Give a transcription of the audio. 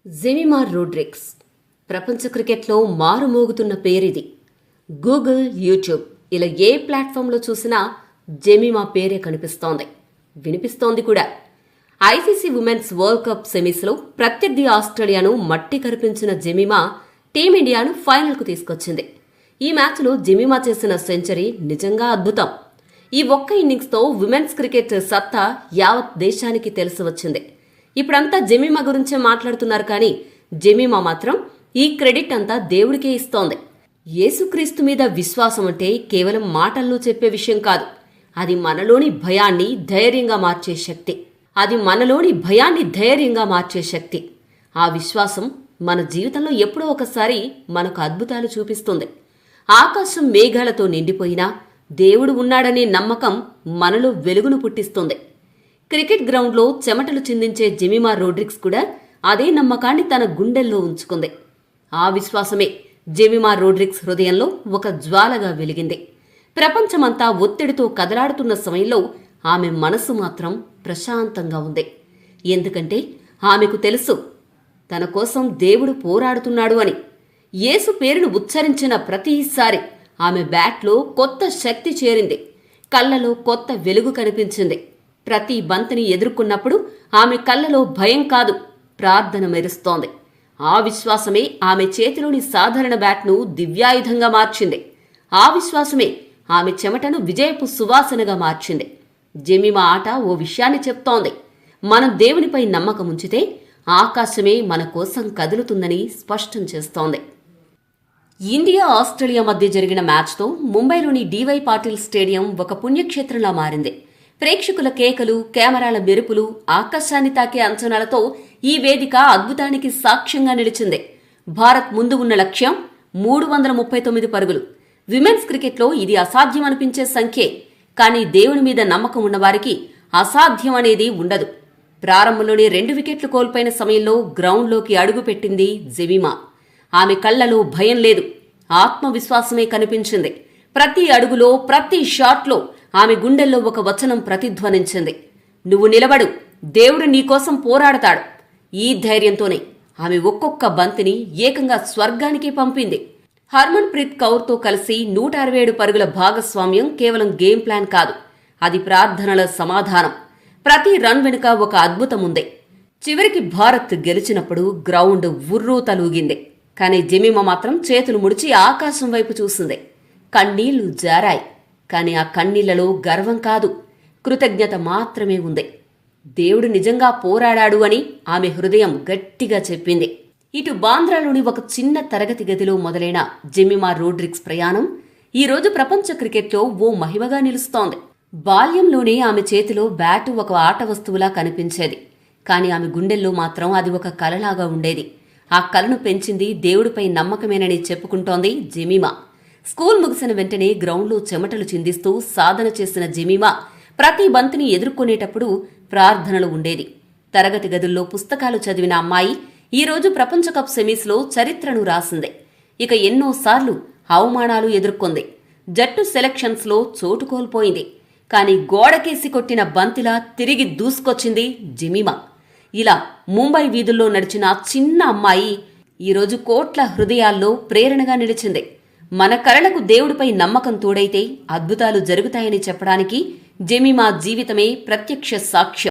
Jemimah Rodrigues ప్రపంచ క్రికెట్లో మారుమోగుతున్న పేరిది. Google, YouTube ఇలా ఏ ప్లాట్ఫామ్లో చూసినా జెమిమా పేరే కనిపిస్తోంది, వినిపిస్తోంది కూడా. ఐసీసీ ఉమెన్స్ వరల్డ్ కప్ సెమీస్లో ప్రత్యర్థి ఆస్ట్రేలియాను మట్టి కరిపించిన జెమిమా టీమిండియాను ఫైనల్కు తీసుకొచ్చింది. ఈ మ్యాచ్లో జెమిమా చేసిన సెంచరీ నిజంగా అద్భుతం. ఈ ఒక్క ఇన్నింగ్స్తో ఉమెన్స్ క్రికెట్ సత్తా యావత్ దేశానికి తెలిసి వచ్చింది. ఇప్పుడంతా జెమిమా గురించే మాట్లాడుతున్నారు, కానీ జెమిమా మాత్రం ఈ క్రెడిట్ అంతా దేవుడికే ఇస్తోంది. యేసుక్రీస్తు మీద విశ్వాసం అంటే కేవలం మాటల్లో చెప్పే విషయం కాదు. అది మనలోని భయాన్ని ధైర్యంగా మార్చే శక్తి. ఆ విశ్వాసం మన జీవితంలో ఎప్పుడో ఒకసారి మనకు అద్భుతాలు చూపిస్తుంది. ఆకాశం మేఘాలతో నిండిపోయినా దేవుడు ఉన్నాడనే నమ్మకం మనలో వెలుగును పుట్టిస్తుంది. క్రికెట్ గ్రౌండ్లో చెమటలు చిందించే జెమిమా రోడ్రిగ్స్ కూడా అదే నమ్మకాన్ని తన గుండెల్లో ఉంచుకుంది. ఆ విశ్వాసమే జెమిమా రోడ్రిగ్స్ హృదయంలో ఒక జ్వాలగా వెలిగింది. ప్రపంచమంతా ఒత్తిడితో కదలాడుతున్న సమయంలో ఆమె మనసు మాత్రం ప్రశాంతంగా ఉంది. ఎందుకంటే ఆమెకు తెలుసు, తన కోసం దేవుడు పోరాడుతున్నాడు అని. యేసు పేరును ఉచ్చరించిన ప్రతిసారి ఆమె బ్యాట్లో కొత్త శక్తి చేరింది, కళ్ళలో కొత్త వెలుగు కనిపించింది. ప్రతి బంతిని ఎదుర్కొన్నప్పుడు ఆమె కళ్ళలో భయం కాదు, ప్రార్థన మెరుస్తోంది. ఆ విశ్వాసమే ఆమె చేతిలోని సాధారణ బ్యాట్ను దివ్యాయుధంగా మార్చింది. ఆ విశ్వాసమే ఆమె చెమటను విజయపు సువాసనగా మార్చింది. జెమిమా ఆట ఓ విషయాన్ని చెప్తోంది: మనం దేవునిపై నమ్మకం ఉంచితే ఆకాశమే మన కోసం కదులుతుందని స్పష్టం చేస్తోంది. ఇండియా, ఆస్ట్రేలియా మధ్య జరిగిన మ్యాచ్తో ముంబైలోని డివై పాటిల్ స్టేడియం ఒక పుణ్యక్షేత్రంలా మారింది. ప్రేక్షకుల కేకలు, కెమెరాల మెరుపులు, ఆకాశాన్ని తాకే అంచనాలతో ఈ వేదిక అద్భుతానికి సాక్ష్యంగా నిలిచింది. భారత్ ముందు ఉన్న లక్ష్యం 339 పరుగులు. విమెన్స్ క్రికెట్లో ఇది అసాధ్యం అనిపించే సంఖ్యే, కానీ దేవుని మీద నమ్మకం ఉన్నవారికి అసాధ్యం అనేది ఉండదు. ప్రారంభంలోనే 2 వికెట్లు కోల్పోయిన సమయంలో గ్రౌండ్లోకి అడుగుపెట్టింది జెమిమా. ఆమె కళ్లలో భయం లేదు, ఆత్మవిశ్వాసమే కనిపించింది. ప్రతి అడుగులో, ప్రతి షాట్లో ఆమె గుండెల్లో ఒక వచనం ప్రతిధ్వనించింది: నువ్వు నిలబడు, దేవుడు నీకోసం పోరాడతాడు. ఈ ధైర్యంతోనే ఆమె ఒక్కొక్క బంతిని ఏకంగా స్వర్గానికి పంపింది. హర్మన్ ప్రీత్ కౌర్తో కలిసి 167 పరుగుల భాగస్వామ్యం కేవలం గేమ్ ప్లాన్ కాదు, అది ప్రార్థనల సమాధానం. ప్రతి రన్ వెనుక ఒక అద్భుతం ఉంది. చివరికి భారత్ గెలిచినప్పుడు గ్రౌండ్ ఉర్రూ తలూగింది. కానీ జెమిమా మాత్రం చేతులు ముడిచి ఆకాశం వైపు చూసింది. కన్నీళ్లు జారాయి, కానీ ఆ కన్నీళ్లలో గర్వం కాదు, కృతజ్ఞత మాత్రమే ఉంది. దేవుడు నిజంగా పోరాడాడు అని ఆమె హృదయం గట్టిగా చెప్పింది. ఇటు బాంద్రాలోని ఒక చిన్న తరగతి గదిలో మొదలైన జెమిమా రోడ్రిగ్స్ ప్రయాణం ఈరోజు ప్రపంచ క్రికెట్లో ఓ మహిమగా నిలుస్తోంది. బాల్యంలోనే ఆమె చేతిలో బ్యాటు ఒక ఆట వస్తువులా కనిపించేది, కానీ ఆమె గుండెల్లో మాత్రం అది ఒక కలలాగా ఉండేది. ఆ కలను పెంచింది దేవుడిపై నమ్మకమేనని చెప్పుకుంటోంది జెమిమా. స్కూల్ ముగిసిన వెంటనే గ్రౌండ్లో చెమటలు చిందిస్తూ సాధన చేసిన జెమిమా ప్రతి బంతిని ఎదుర్కొనేటప్పుడు ప్రార్థనలు ఉండేది. తరగతి గదుల్లో పుస్తకాలు చదివిన అమ్మాయి ఈరోజు ప్రపంచ కప్ సెమీస్లో చరిత్రను రాసింది. ఇక ఎన్నోసార్లు అవమానాలు ఎదుర్కొంది. జట్టు సెలక్షన్స్లో చోటు కోల్పోయింది, కానీ గోడకేసి కొట్టిన బంతిలా తిరిగి దూసుకొచ్చింది జెమిమా. ఇలా ముంబై వీధుల్లో నడిచిన చిన్న అమ్మాయి ఈరోజు కోట్ల హృదయాల్లో ప్రేరణగా నిలిచింది. మన కలలకు దేవుడిపై నమ్మకం తోడైతే అద్భుతాలు జరుగుతాయని చెప్పడానికి జెమిమా జీవితమే ప్రత్యక్ష సాక్ష్యం.